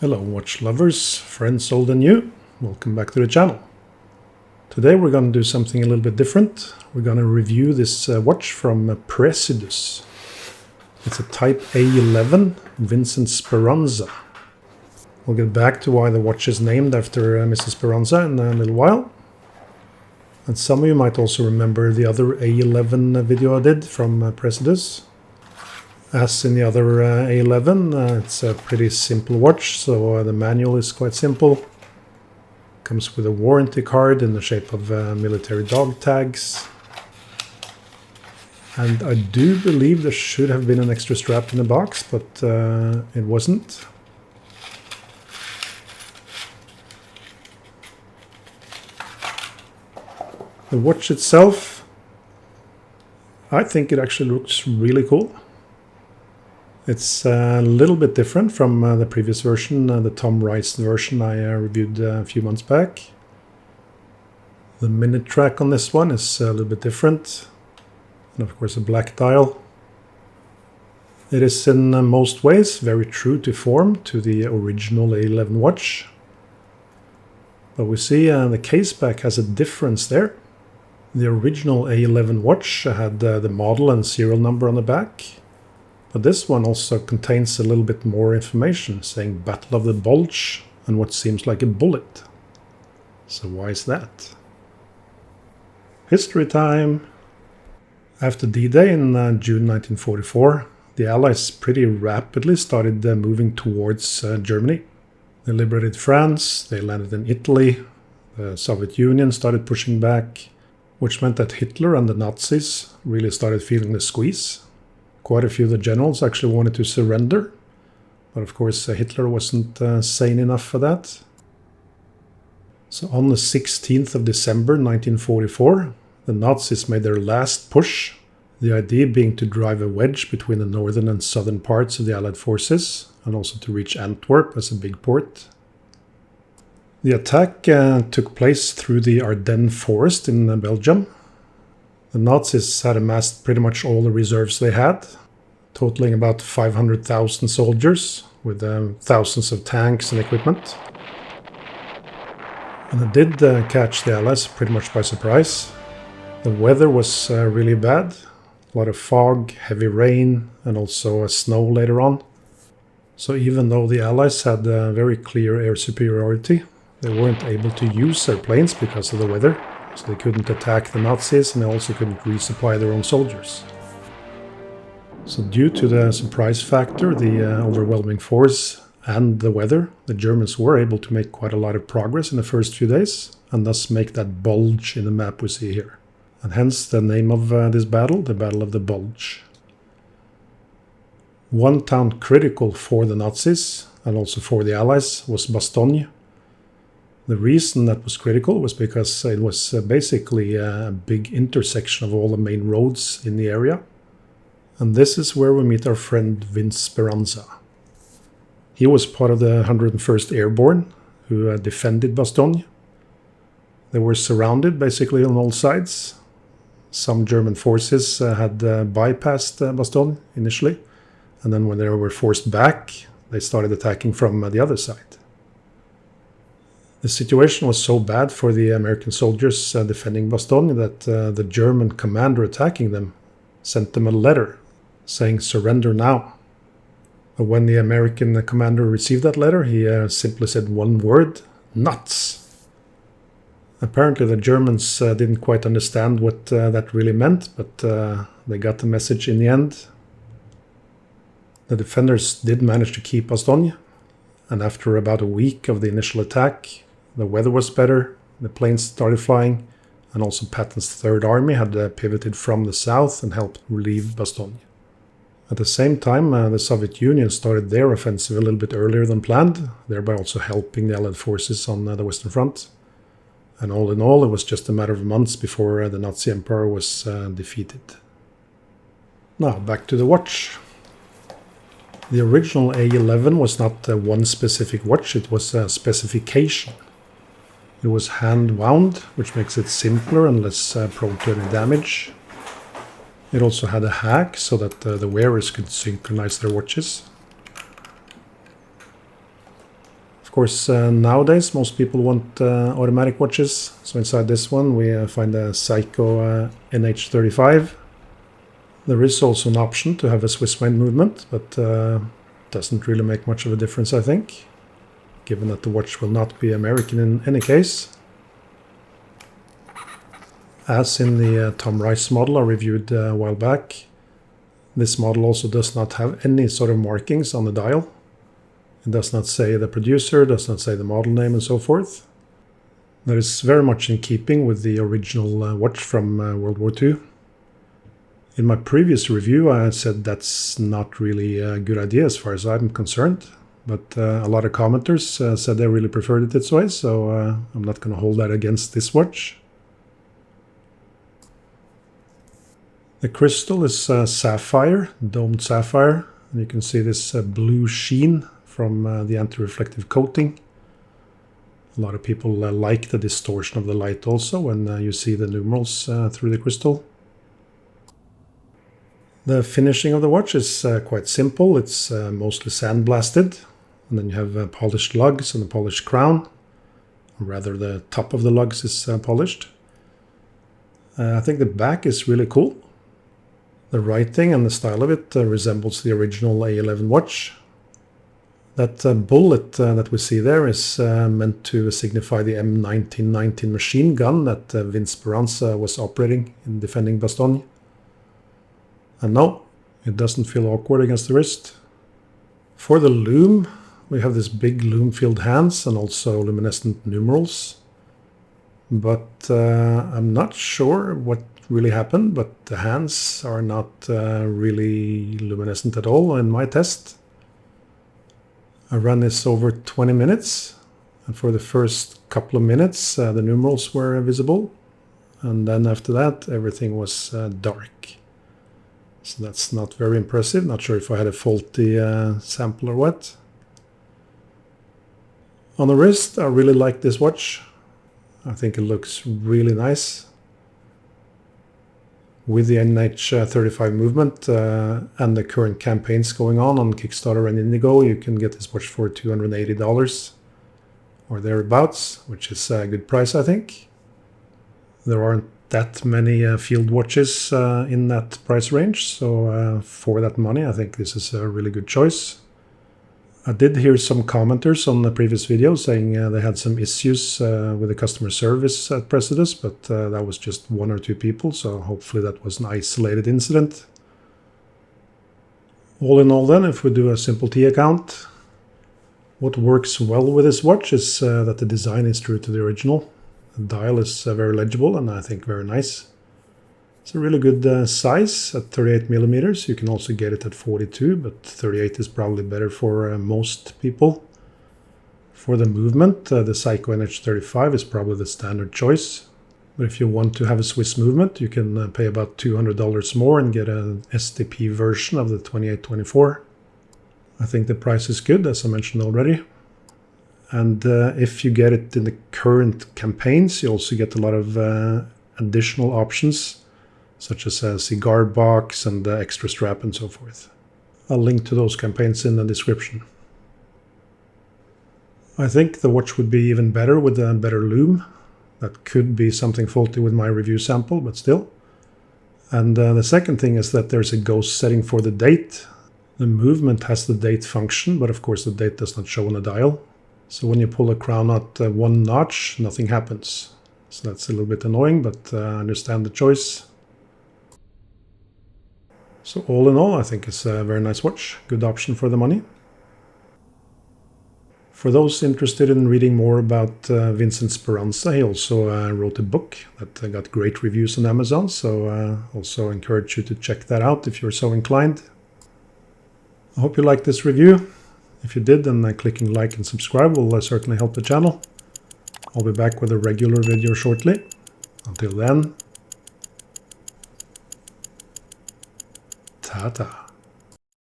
Hello watch lovers, friends old and new, welcome back to the channel. Today we're going to do something a little bit different. We're going to review this watch from Praesidus. It's a Type A-11 Vincent Speranza. We'll get back to why the watch is named after Mrs. Speranza in a little while. And some of you might also remember the other A11 video I did from Praesidus. As in the other A11, it's a pretty simple watch, so the manual is quite simple. Comes with a warranty card in the shape of military dog tags. And I do believe there should have been an extra strap in the box, but it wasn't. The watch itself, I think it actually looks really cool. It's a little bit different from the previous version, the Tom Rice version I reviewed a few months back. The minute track on this one is a little bit different. And of course a black dial. It is in most ways very true to form to the original A11 watch. But we see the case back has a difference there. The original A11 watch had the model and serial number on the back. But this one also contains a little bit more information, saying Battle of the Bulge and what seems like a bullet. So why is that? History time! After D-Day in June 1944, the Allies pretty rapidly started moving towards Germany. They liberated France, they landed in Italy, the Soviet Union started pushing back, which meant that Hitler and the Nazis really started feeling the squeeze. Quite a few of the generals actually wanted to surrender, but of course Hitler wasn't sane enough for that. So on the 16th of December 1944, the Nazis made their last push, the idea being to drive a wedge between the northern and southern parts of the Allied forces, and also to reach Antwerp as a big port. The attack took place through the Ardennes forest in Belgium. The Nazis had amassed pretty much all the reserves they had, totaling about 500,000 soldiers with thousands of tanks and equipment. And it did catch the Allies pretty much by surprise. The weather was really bad, a lot of fog, heavy rain, and also snow later on. So even though the Allies had very clear air superiority, they weren't able to use their planes because of the weather. So they couldn't attack the Nazis, and they also couldn't resupply their own soldiers. So due to the surprise factor, the overwhelming force, and the weather, the Germans were able to make quite a lot of progress in the first few days, and thus make that bulge in the map we see here. And hence the name of this battle, the Battle of the Bulge. One town critical for the Nazis, and also for the Allies, was Bastogne. The reason that was critical was because it was basically a big intersection of all the main roads in the area. And this is where we meet our friend Vince Speranza. He was part of the 101st Airborne, who defended Bastogne. They were surrounded basically on all sides. Some German forces had bypassed Bastogne initially, and then when they were forced back, they started attacking from the other side. The situation was so bad for the American soldiers defending Bastogne that the German commander attacking them sent them a letter saying surrender now. But when the American commander received that letter, he simply said one word, nuts. Apparently the Germans didn't quite understand what that really meant, but they got the message in the end. The defenders did manage to keep Bastogne, and after about a week of the initial attack, the weather was better, the planes started flying, and also Patton's Third Army had pivoted from the south and helped relieve Bastogne. At the same time, the Soviet Union started their offensive a little bit earlier than planned, thereby also helping the Allied forces on the Western Front. And all in all, it was just a matter of months before the Nazi Empire was defeated. Now, back to the watch. The original A11 was not one specific watch, it was a specification. It was hand wound, which makes it simpler and less prone to any damage. It also had a hack so that the wearers could synchronize their watches. course, nowadays most people want automatic watches. So inside this one we find a Seiko NH35. There is also an option to have a Swiss made movement, but doesn't really make much of a difference, I think, given that the watch will not be American in any case. As in the Tom Rice model I reviewed a while back, this model also does not have any sort of markings on the dial. It does not say the producer, does not say the model name and so forth. That is very much in keeping with the original watch from World War II. In my previous review I said that's not really a good idea as far as I'm concerned, but a lot of commenters said they really preferred it this way, so I'm not going to hold that against this watch. The crystal is sapphire, domed sapphire, and you can see this blue sheen from the anti-reflective coating. A lot of people like the distortion of the light also when you see the numerals through the crystal. The finishing of the watch is quite simple. It's mostly sandblasted, and then you have polished lugs and a polished crown. Or rather, the top of the lugs is polished. I think the back is really cool. The writing and the style of it resembles the original A-11 watch. That bullet that we see there is meant to signify the M1919 machine gun that Vincent Speranza was operating in defending Bastogne. And no, it doesn't feel awkward against the wrist. For the lume, we have this big lume-filled hands and also luminescent numerals. But I'm not sure what really happened, but the hands are not really luminescent at all in my test. I ran this over 20 minutes, and for the first couple of minutes the numerals were visible, and then after that everything was dark. So that's not very impressive. Not sure if I had a faulty sample or what. On the wrist, I really like this watch. I think it looks really nice. With the NH35 movement and the current campaigns going on Kickstarter and Indigo, you can get this watch for $280 or thereabouts, which is a good price, I think. There aren't that many field watches in that price range, so for that money I think this is a really good choice. I did hear some commenters on the previous video saying they had some issues with the customer service at Praesidus, but that was just one or two people, so hopefully that was an isolated incident. All in all then, if we do a simple T account, what works well with this watch is that the design is true to the original. The dial is very legible and I think very nice. It's a really good size at 38 millimeters. You can also get it at 42, but 38 is probably better for most people. For the movement, the Seiko NH35 is probably the standard choice. But if you want to have a Swiss movement, you can pay about $200 more and get an STP version of the 2824. I think the price is good, as I mentioned already. And if you get it in the current campaigns, you also get a lot of additional options, such as a cigar box and the extra strap and so forth. I'll link to those campaigns in the description. I think the watch would be even better with a better lume. That could be something faulty with my review sample, but still. And the second thing is that there's a ghost setting for the date. The movement has the date function, but of course the date does not show on the dial. So when you pull the crown out one notch, nothing happens. So that's a little bit annoying, but I understand the choice. So all in all, I think it's a very nice watch. Good option for the money. For those interested in reading more about Vincent Speranza, he also wrote a book that got great reviews on Amazon. So also encourage you to check that out if you're so inclined. I hope you liked this review. If you did, then clicking like and subscribe will certainly help the channel. I'll be back with a regular video shortly. Until then, ta-ta.